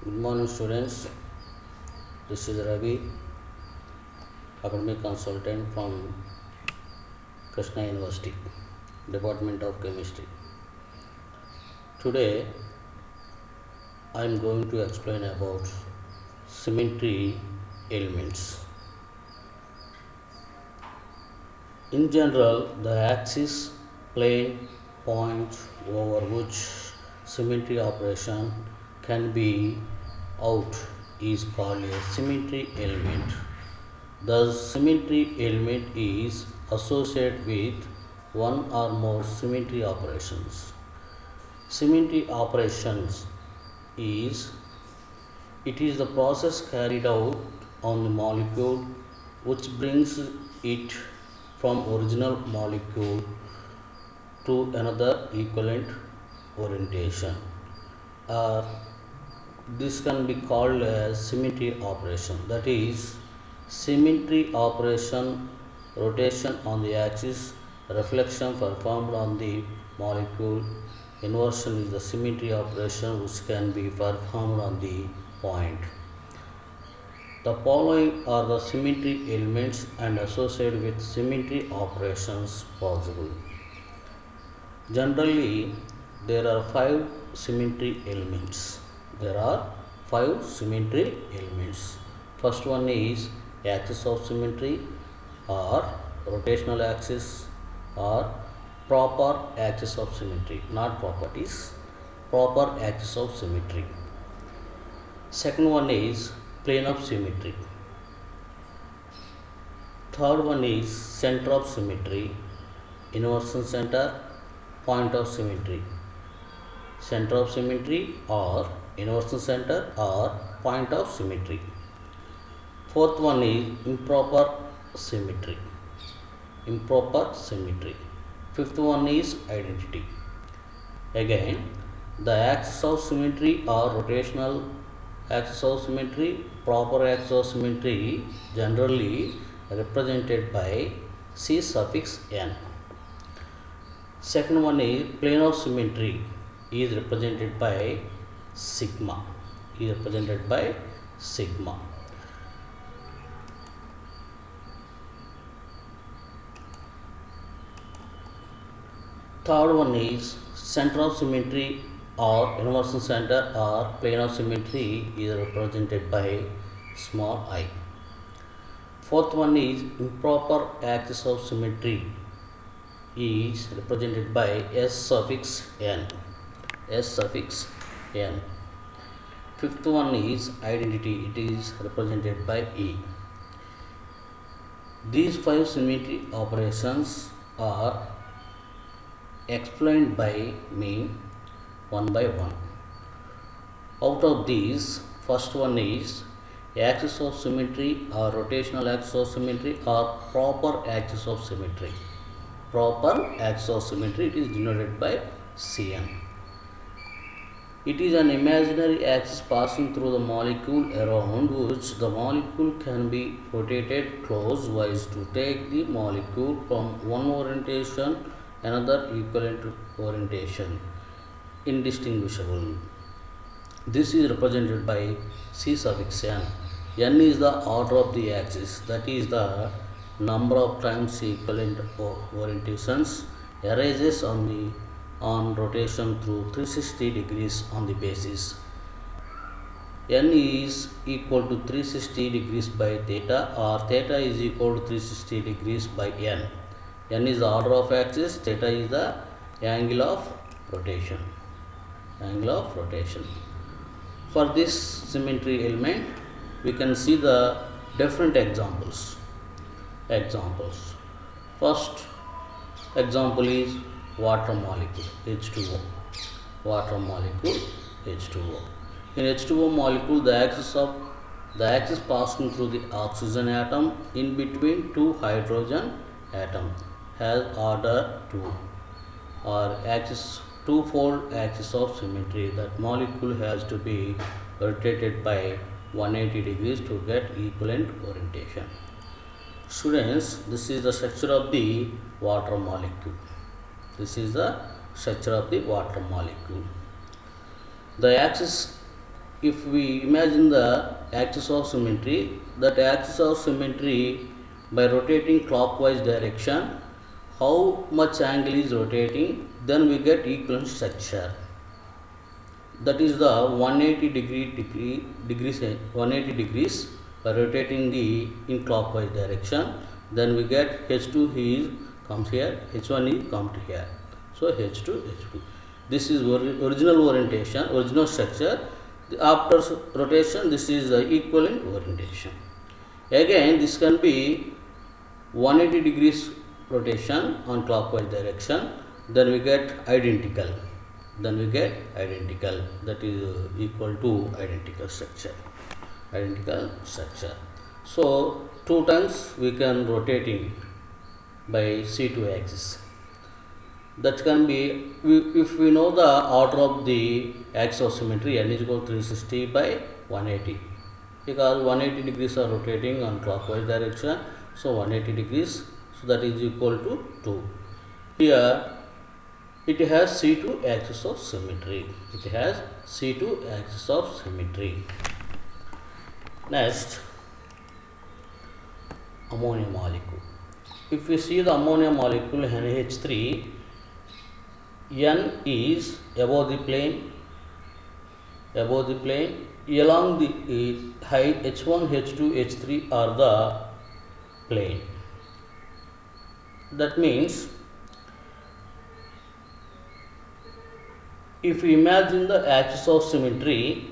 Good morning, students. This is Ravi, academic consultant from Krishna University, Department of Chemistry. Today, I am going to explain about symmetry elements. In general, the axis, plane, point over which symmetry operation can be out is called a symmetry element. Thus, symmetry element is associated with one or more symmetry operations. Symmetry operations is it is the process carried out on the molecule which brings it from original molecule to another equivalent orientation. This can be called as symmetry operation. That is, symmetry operation, rotation on the axis, reflection performed on the molecule. Inversion is the symmetry operation which can be performed on the point. The following are the symmetry elements and associated with symmetry operations possible. Generally, there are 5 symmetry elements. There are 5 symmetry elements. First one is axis of symmetry or rotational axis or proper axis of symmetry, not properties, proper axis of symmetry. Second one is plane of symmetry. Third one is center of symmetry, inversion center, point of symmetry. Center of symmetry or inversion center or point of symmetry. Fourth one is improper symmetry. Improper symmetry. Fifth one is identity. Again, the axis of symmetry or rotational axis of symmetry, proper axis of symmetry generally represented by C suffix n. Second one is plane of symmetry is represented by sigma. Is represented by sigma. Third one is center of symmetry or inversion center or plane of symmetry is represented by small I. Fourth one is improper axis of symmetry is represented by S suffix n. S suffix n. Fifth one is identity. It is represented by E. These 5 symmetry operations are explained by me one by one. Out of these, first one is axis of symmetry or rotational axis of symmetry or proper axis of symmetry. Proper axis of symmetry, it is denoted by Cn. It is an imaginary axis passing through the molecule around which the molecule can be rotated clockwise to take the molecule from one orientation another equivalent orientation, indistinguishable. This is represented by C suffix n. N is the order of the axis, that is the number of times equivalent orientations arises on rotation through 360 degrees on the basis. N is equal to 360 degrees by theta or theta is equal to 360 degrees by n. N is the order of axis, theta is the angle of rotation. Angle of rotation. For this symmetry element, we can see the different examples. First example is water molecule H2O. Water molecule H2O. In H2O molecule, the axis passing through the oxygen atom in between two hydrogen atoms has order 2 or axis twofold axis of symmetry. That molecule has to be rotated by 180 degrees to get equivalent orientation. Students, this is the structure of the water molecule. This is the structure of the water molecule. The axis if we imagine the axis of symmetry, that axis of symmetry by rotating clockwise direction, how much angle is rotating, then we get equivalent structure. That is the 180 degrees by rotating the in clockwise direction. Then we get H2 is comes here, H1 is come to here. So H2, H2. This is original orientation, original structure. After rotation, this is the equivalent orientation. Again, this can be 180 degrees rotation on clockwise direction. Then we get identical. That is equal to identical structure. So 2 times we can rotating by C2 axis. That can be, if we know the order of the axis of symmetry, n is equal to 360 by 180, because 180 degrees are rotating on clockwise direction, so 180 degrees, so that is equal to 2. Here it has C2 axis of symmetry. Next, ammonia molecule. If we see the ammonia molecule NH3, N is above the plane, along the height H1, H2, H3 are the plane. That means, if we imagine the axis of symmetry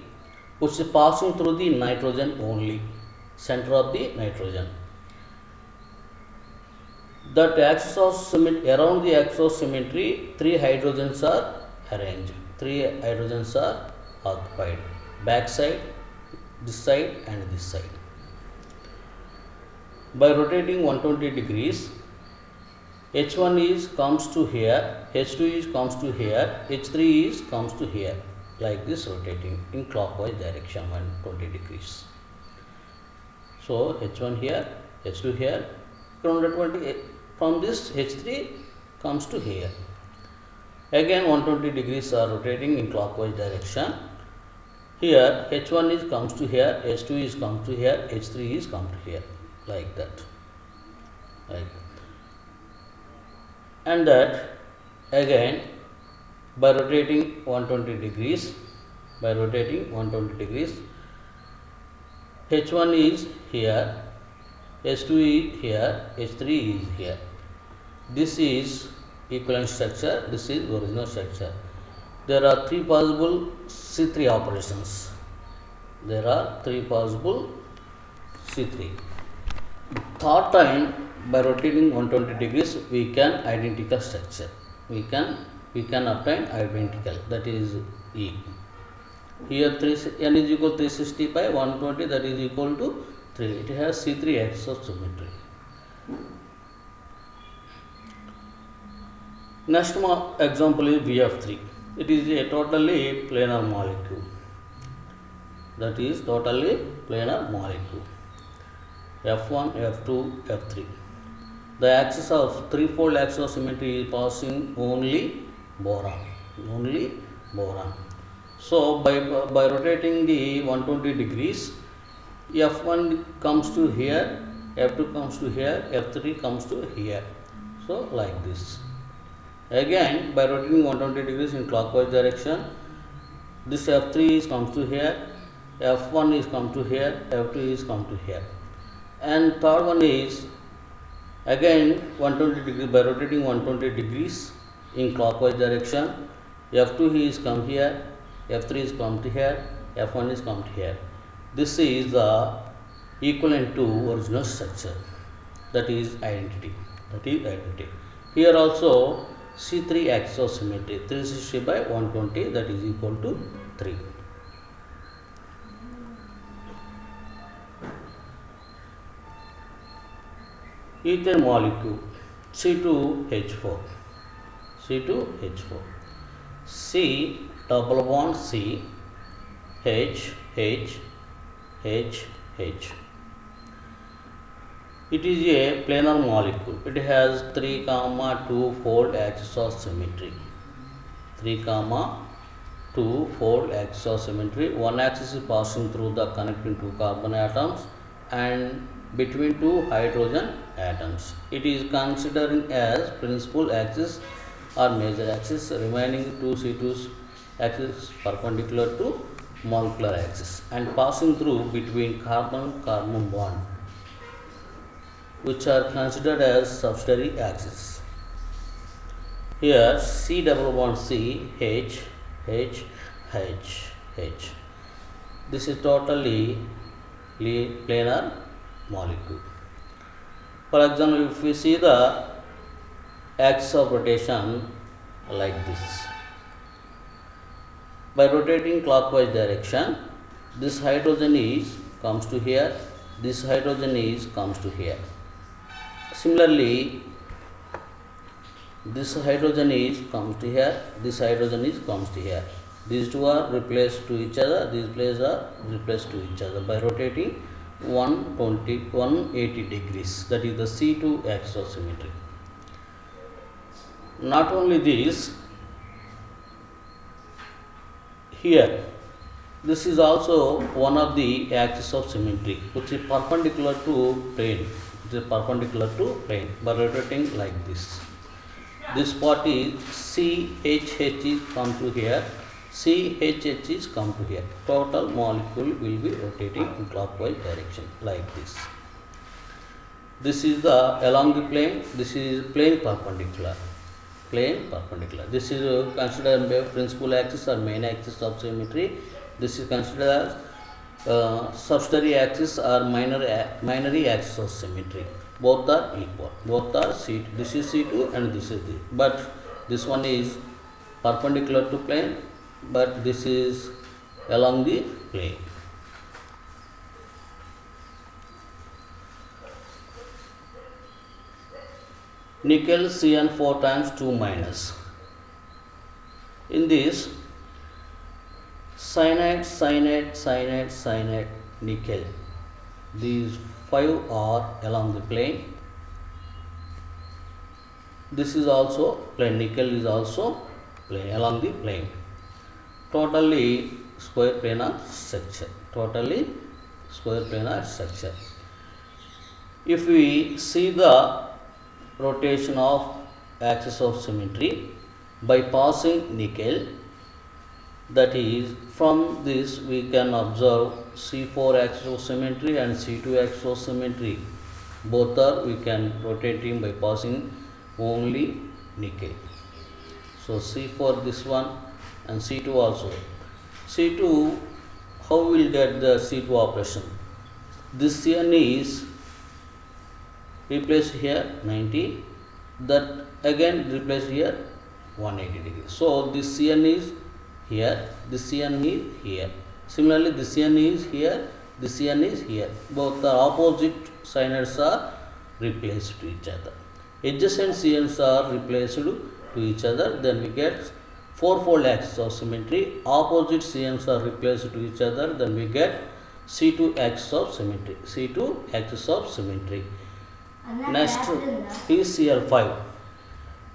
which is passing through the nitrogen only, center of the nitrogen, that axis of symmetry, around the axis of symmetry, 3 hydrogens are arranged, 3 hydrogens are occupied, back side, this side and this side. By rotating 120 degrees, H1 is comes to here, H2 is comes to here, H3 is comes to here, like this, rotating in clockwise direction 120 degrees. So H1 here, H2 here, from this H3 comes to here. Again 120 degrees are rotating in clockwise direction. Here H1 is comes to here, H2 is comes to here, H3 is come to here, like that. And that again by rotating 120 degrees, H1 is here, H2 is here, H3 is here. This is equivalent structure, this is original structure. There are 3 possible C3 operations. Third time, by rotating 120 degrees, we can identical structure. We can obtain identical, that is E. Here n is equal to 360 by 120, that is equal to 3. It has C3 axis of symmetry. Next example is VF3. It is a totally planar molecule. F1, F2, F3. The axis of threefold axis of symmetry is passing only boron. So by rotating the 120 degrees, F1 comes to here, F2 comes to here, F3 comes to here. So like this. Again by rotating 120 degrees in clockwise direction, this F3 is comes to here, F1 is come to here, F2 is come to here. And third one is again 120 degrees, by rotating 120 degrees in clockwise direction, F2 is come here, F3 is come to here, F1 is come to here. This is the equivalent to original structure, that is identity. Here also C3 axis of symmetry, 360 by 120, that is equal to 3. Ethane molecule C2H4. C double bond C, H, H, H, H. It is a planar molecule. It has 3, 2 fold axis of symmetry. 3, two-fold axis of symmetry. One axis is passing through the connecting two carbon atoms and between two hydrogen atoms. It is considered as principal axis or major axis. Remaining two C2's axis perpendicular to molecular axis and passing through between carbon-carbon bond, which are considered as subsidiary axis. Here C double bond C, H, H, H, H. This is totally planar molecule. For example, if we see the axis of rotation like this, by rotating clockwise direction, this hydrogen is comes to here, this hydrogen is comes to here. Similarly, this hydrogen is comes to here, this hydrogen is comes to here. These two are replaced to each other, these places are replaced to each other by rotating 180 degrees. That is the C2 axis of symmetry. Not only this, here this is also one of the axis of symmetry which is perpendicular to plane. It is perpendicular to plane by rotating like this. This part is CHH is come to here, CHH is come to here. Total molecule will be rotating in clockwise direction like this. This is the along the plane, this is plane perpendicular. Plane perpendicular. This is considered as principal axis or main axis of symmetry. This is considered as subsidiary axis or minor axis of symmetry. Both are equal. Both are C. This is C2 and this is D. But this one is perpendicular to plane, but this is along the plane. Nickel Cn4 times 2 minus. In this, cyanide, nickel. These 5 are along the plane. This is also plane. Nickel is also plane along the plane. Totally square planar structure. Totally square planar structure. If we see the rotation of axis of symmetry by passing nickel, that is from this we can observe C4 axis of symmetry and C2 axis of symmetry. Both are we can rotating by passing only nickel. So C4 this one and C2 also. C2, how we will get the C2 operation? This Cn is replaced here 90, that again replaced here 180 degrees. So this Cn is here, this Cn is here. Similarly, this Cn is here, this Cn is here. Both the opposite cyanides are replaced to each other. Adjacent Cns are replaced to each other. Then we get fourfold axis of symmetry. Opposite Cns are replaced to each other. Then we get C2 axis of symmetry. C2 axis of symmetry. Next, PCl5.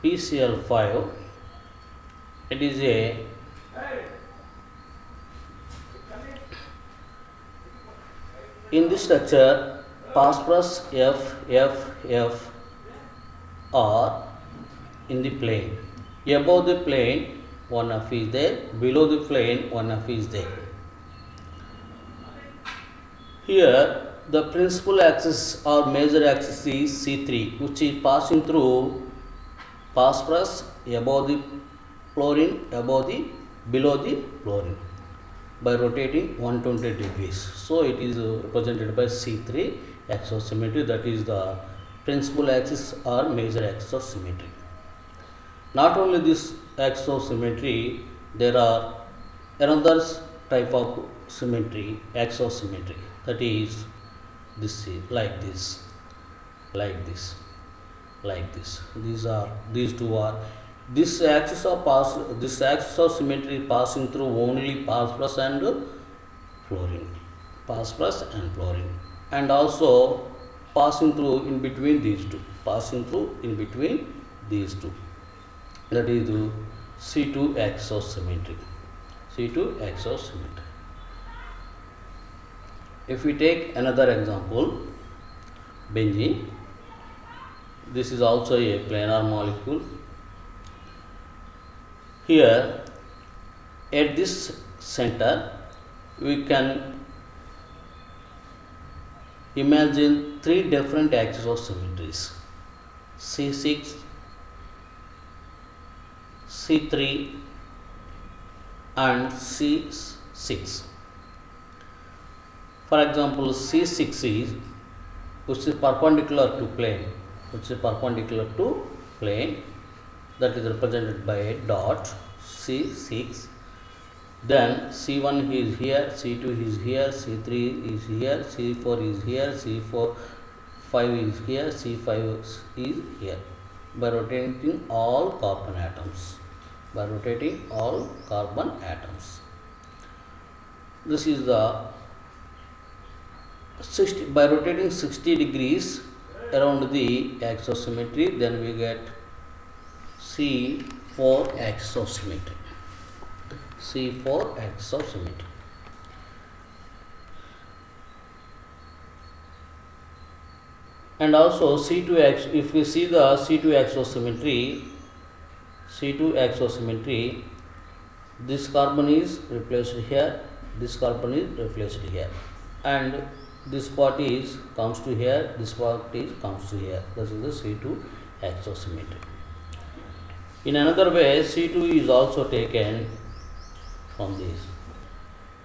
PCl5, it is a in this structure phosphorus F are in the plane. Above the plane, one F is there. Below the plane, one F is there. Here, the principal axis or major axis is C3, which is passing through phosphorus above the fluorine, below the fluorine by rotating 120 degrees. So it is represented by C3 axis of symmetry, that is the principal axis or major axis of symmetry. Not only this axis of symmetry, there are another type of symmetry, axis of symmetry, that is this is like this, like this, like this. These two are this axis of symmetry passing through only phosphorus and fluorine, and also passing through in between these two, that is the C2 axis of symmetry. C2-hexosymmetry. If we take another example, benzene, this is also a planar molecule. Here at this center we can imagine three different axes of symmetries: C6, C3 and C6. For example, C6 is which is perpendicular to plane, that is represented by a dot C6. Then C1 is here, C2 is here, C3 is here, C4 is here, C5 is here, C5 is here, by rotating all carbon atoms. This is the 60, by rotating 60 degrees around the axosymmetry, then we get C4 axosymmetry. And also C2 if we see the C2 axosymmetry, this carbon is replaced here, this carbon is replaced here, and this part is comes to here, this part is comes to here. This is the C2 axosymmetry. In another way, C2 is also taken from this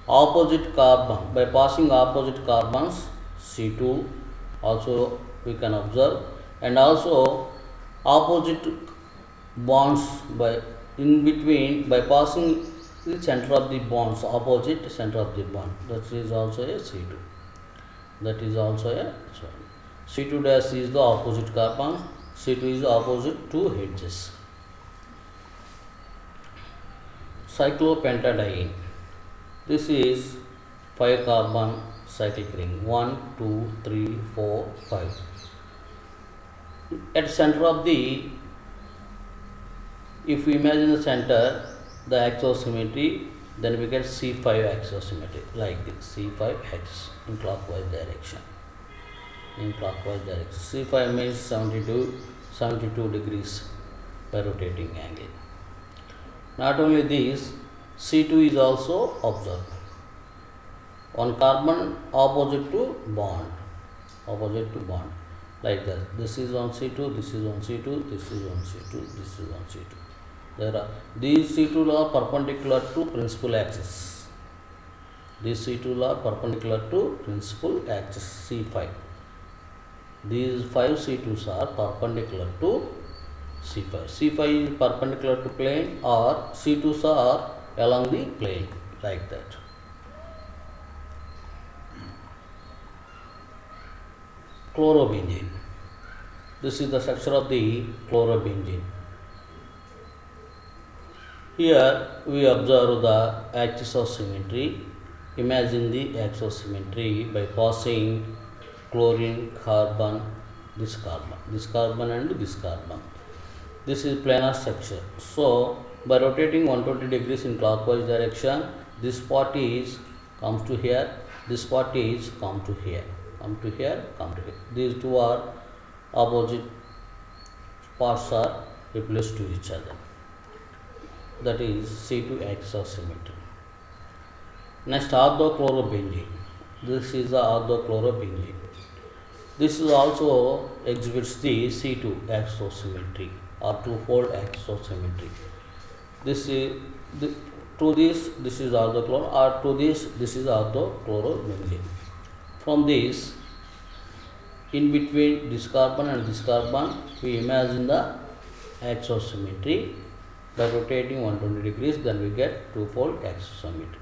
opposite carbon, by passing opposite carbons, C2 also we can observe, and also opposite bonds by in between, by passing the center of the bonds, opposite center of the bond, that is also a C2. C2 dash is the opposite carbon, C2 is opposite to edges. Cyclopentadiene, this is 5 carbon cyclic ring, 1, 2, 3, 4, 5. At center of the, if we imagine the center, the axosymmetry, then we get C5 axosymmetry, like this, C5x in clockwise direction. C5 means 72 degrees by rotating angle. Not only this, C2 is also observed. One carbon opposite to bond, like that. This is on C2, this is on C2, this is on C2, this is on C2. These C2 are perpendicular to principal axis. C5. These 5 C2s are perpendicular to C5. C5 is perpendicular to plane, or C2s are along the plane, like that. Chlorobenzene. This is the structure of the chlorobenzene. Here we observe the axis of symmetry. Imagine the axosymmetry by passing chlorine, carbon, this carbon and this carbon. This is planar structure. So by rotating 120 degrees in clockwise direction, this part is comes to here, this part is come to here. These two are opposite parts are replaced to each other. That is C2 axosymmetry. Next, orthochlorobenzene. This is the orthochlorobenzene. This is also exhibits the C2 axosymmetry or twofold axosymmetry. This is to this is orthochloro, or to this is orthochlorobenzene. From this, in between this carbon and this carbon, we imagine the axosymmetry. By rotating 120 degrees, then we get twofold axosymmetry.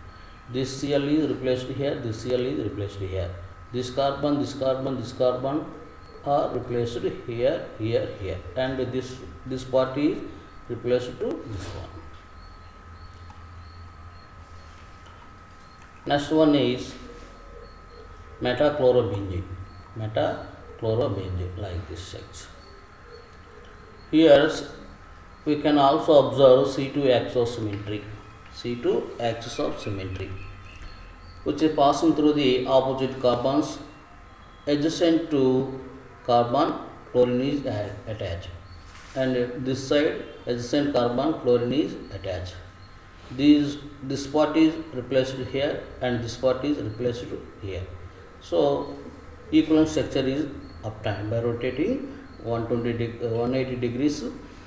This Cl is replaced here, this Cl is replaced here. This carbon are replaced here, and this part is replaced to this one. Next one is metachlorobenzene, like this section. Here we can also observe C2 axosymmetry. C2 axis of symmetry, which is passing through the opposite carbons adjacent to carbon chlorine is attached, and this side adjacent carbon chlorine is attached. This part is replaced here and this part is replaced here. So equivalent structure is obtained by rotating 180 degrees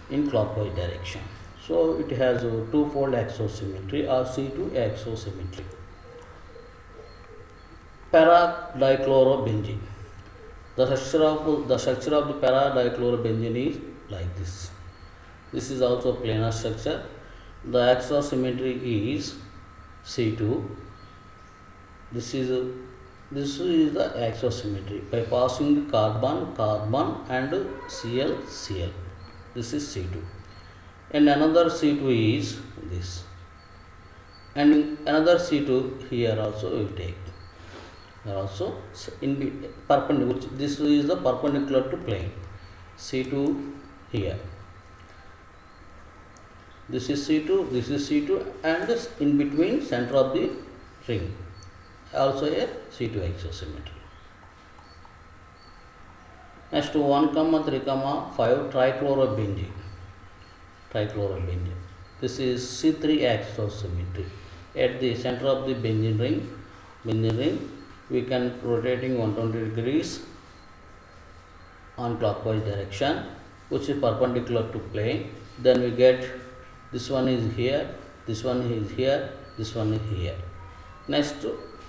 in clockwise direction. So it has a two-fold axosymmetry or C2 axosymmetry. Para-dichlorobenzene. The structure of the para-dichlorobenzene is like this. This is also planar structure. The axosymmetry is C2. This is the axosymmetry by passing carbon and Cl. This is C2. And another C2 is this. And another C2 here also we take. Also in perpendicular. This is the perpendicular to plane. C2 here. This is C2, and in between center of the ring. Also a C2 axosymmetry. Next 1, 3, 5 trichlorobenzene. This is C3 axosymmetry. At the center of the benzene ring, we can rotating 120 degrees on clockwise direction, which is perpendicular to plane. Then we get this one is here, this one is here, this one is here. Next,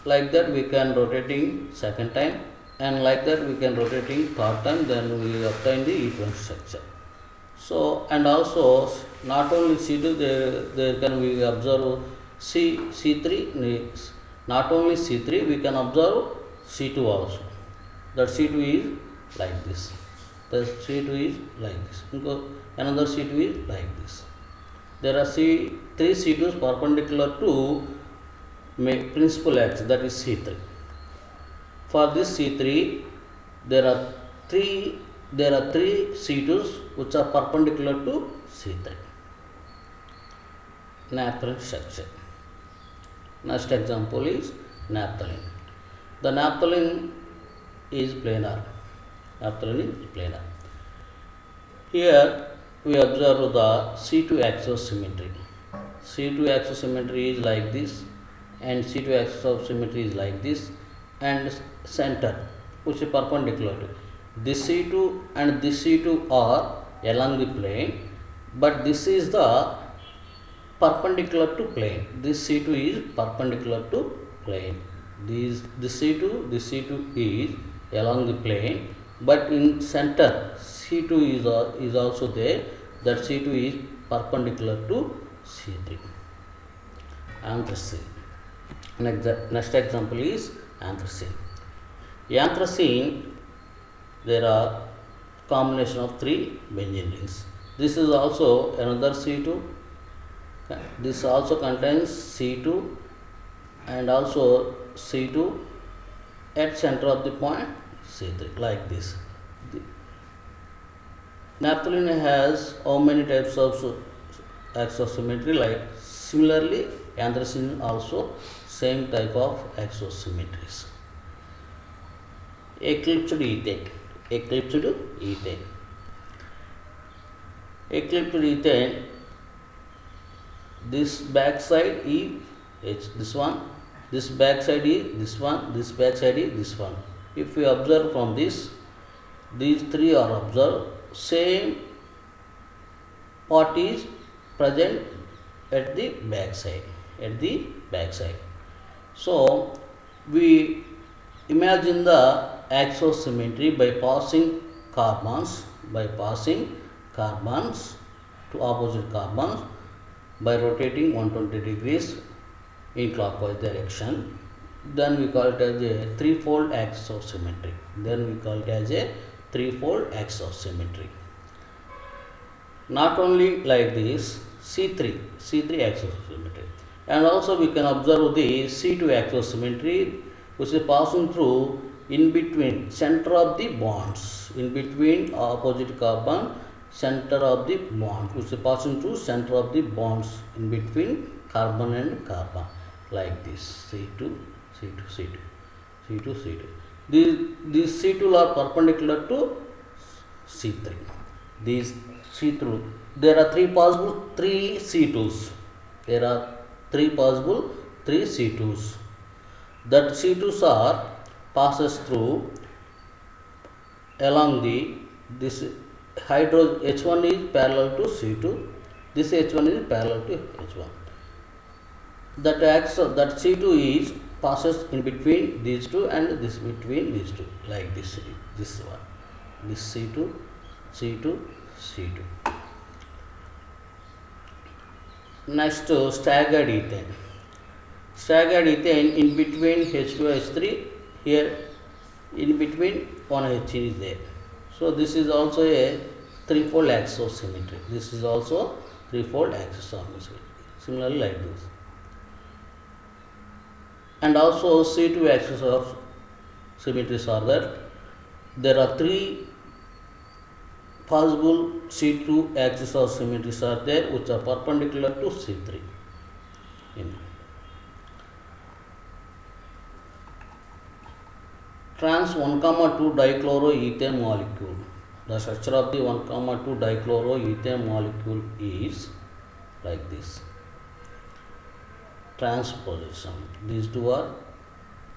like that we can rotating second time, and like that we can rotating third time. Then we obtain the equivalent structure. So, and also not only C2, there can we observe C3. Not only C3, we can observe C2 also. That C2 is like this. The C2 is like this. Another C2 is like this. There are three C2s perpendicular to principal axis, that is C3. For this C3, there are three C2s which are perpendicular to C3. Naphthalene structure. Next example is naphthalene. The naphthalene is planar. Here we observe the C2 axosymmetry. C2 axosymmetry is like this, and C2 axosymmetry is like this, and center which is perpendicular to this C2 and this C2 are along the plane, but this is the perpendicular to plane. This C2 is perpendicular to plane. This C2 is along the plane, but in center C2 is also there. That C2 is perpendicular to C3. Anthracene. Next example is anthracene. Anthracene, there are combination of 3 benzene rings. This is also another C2. This also contains C2 and also C2 at center of the point C3, like this. Naphthalene has how many types of axosymmetry? Like similarly, anthracene also same type of axosymmetries. Eclipsed ethane. This back side is this one, this back side is this one, this back side is this one. If we observe from this, these 3 are observed, same part is present at the back side. So we imagine the axosymmetry by passing carbons to opposite carbons by rotating 120 degrees in clockwise direction. Then we call it as a threefold axosymmetry. Not only like this, C3 axosymmetry, and also we can observe the C2 axosymmetry, which is passing through in between center of the bonds, in between opposite carbon center of the bond, which is passing through center of the bonds in between carbon and carbon, like this C2, C2, C2, C2, C2. These C2 are perpendicular to C3. These C2, there are three possible three C2s. There are three possible three C2s. That C2s are passes through along the this H1 is parallel to C2, this H1 is parallel to H1. That C2 is passes in between these two and this between these two, like this one, this C2, C2, C2. Next, staggered ethane. Staggered ethane in between H2H3, here in between one H is there. So this is also a threefold axis of symmetry. This is also threefold axis of symmetry. Similarly, like this. And also C2 axis of symmetries are that there are three possible C2 axis of symmetries are there, which are perpendicular to C3. Trans 1,2 dichloroethane molecule. The structure of the 1,2 dichloroethane molecule is like this. Transposition. These two are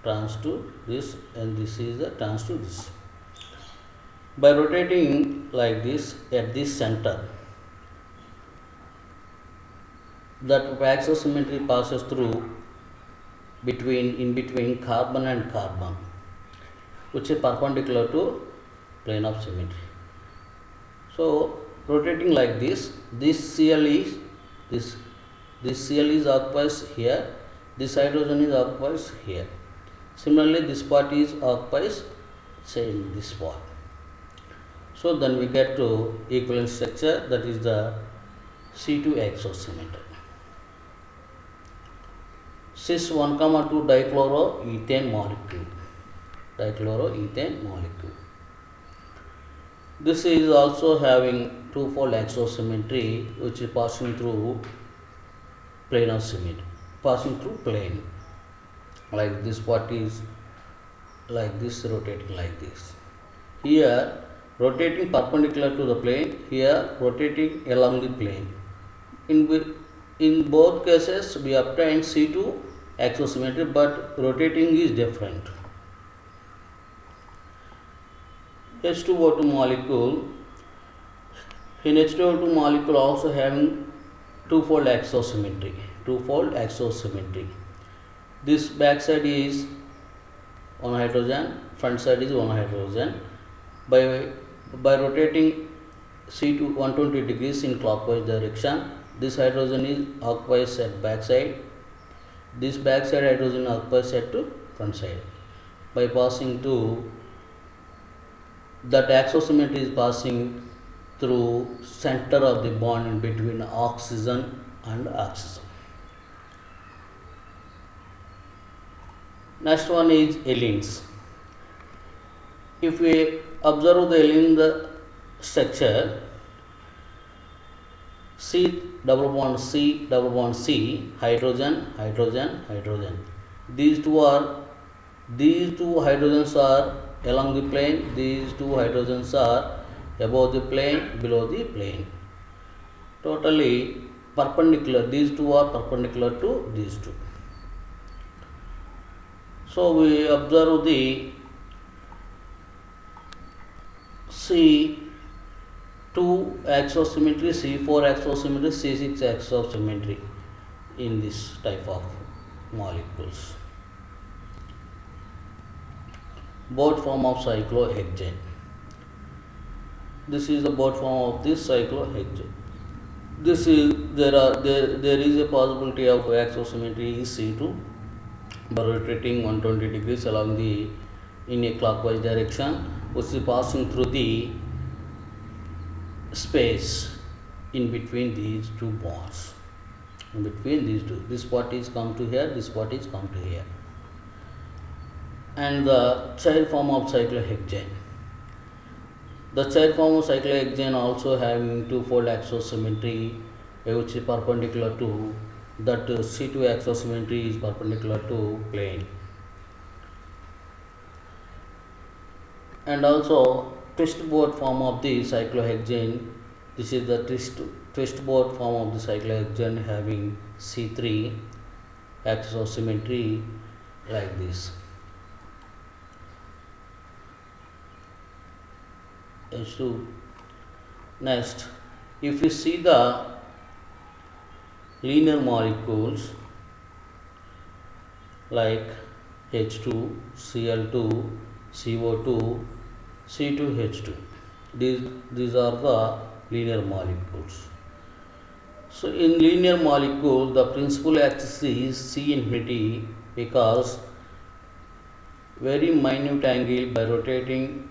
trans to this, and this is the trans to this. By rotating like this at this center, that axis symmetry passes through in between carbon and carbon, which is perpendicular to plane of symmetry. So rotating like this Cl is this Cl is occupies here, this hydrogen is occupies here. Similarly, this part is occupies say in this part. So then we get to equivalent structure, that is the C2 axosymmetry. Cis 1,2 dichloroethane molecule. This is also having twofold axosymmetry, which is passing through plane of symmetry, passing through plane. Like this part is like this, rotating like this. Here rotating perpendicular to the plane, here rotating along the plane. In both cases we obtain C2 axosymmetry, but rotating is different. H2O2 molecule. In H2O2 molecule also having twofold axosymmetry. This back side is one hydrogen, front side is one hydrogen. By rotating C2 120 degrees in clockwise direction, this hydrogen is occupies at back side. This back side hydrogen occupies at to front side. By passing to that axosymmetry is passing through center of the bond in between oxygen and oxygen. Next one is allenes. If we observe the allene structure, C double bond C, hydrogen, hydrogen, hydrogen. These two hydrogens are along the plane, these two hydrogens are above the plane, below the plane. Totally perpendicular, these two are perpendicular to these two. So we observe the C2 axosymmetry, C4 axosymmetry, C6 axosymmetry in this type of molecules. Both form of cyclohexane. This is the both form of this cyclohexane. There is a possibility of axosymmetry is C2 by rotating 120 degrees along the in a clockwise direction, which is passing through the space in between these two bonds. In between these two, this part is come to here, this part is come to here. And the child form of cyclohexane. The child form of cyclohexane also having two-fold axosymmetry, which is perpendicular to that C2 axosymmetry is perpendicular to plane. And also twist board form of the cyclohexane. This is the twist board form of the cyclohexane having C3 axosymmetry like this. H2. Next, if you see the linear molecules like H2, Cl2, CO2, C2H2, these are the linear molecules. So in linear molecule, the principal axis is C infinity, because very minute angle by rotating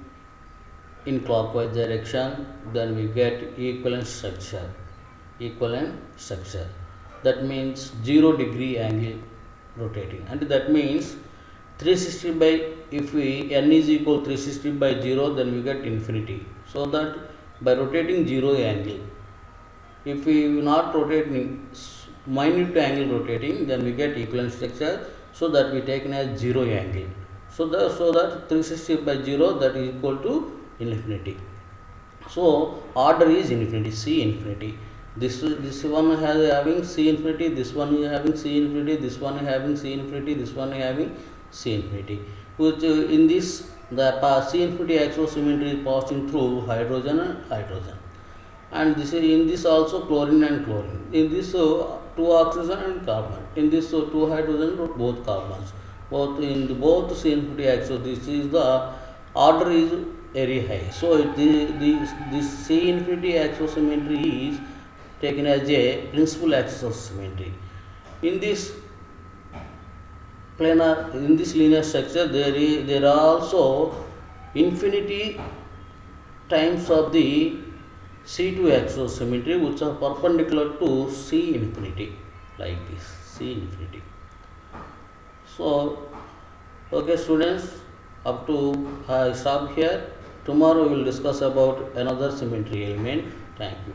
in clockwise direction, then we get equivalent structure. That means 0 degree angle rotating, and that means 360 by, if we n is equal 360 by 0, then we get infinity. So that by rotating 0 angle, if we not rotating minute angle rotating, then we get equivalent structure. So that we taken as 0 angle. So that 360 by 0, that is equal to infinity. So order is infinity, C infinity. This one has having C infinity, this one is having C infinity, this one is having C infinity, this one is having C infinity. Which in this, the C infinity axosymmetry is passing through hydrogen and hydrogen, and this is in this also chlorine and chlorine. In this 2 oxygen and carbon. In this 2 hydrogen, both carbons. Both in both C infinity axis. This is the order is very high. So this C infinity axosymmetry is taken as a principal axosymmetry. In this planar, in this linear structure, there are also infinity times of the C2 axosymmetry, which are perpendicular to C infinity, like this, C infinity. So okay students, up to I stop here. Tomorrow we will discuss about another symmetry element. Thank you.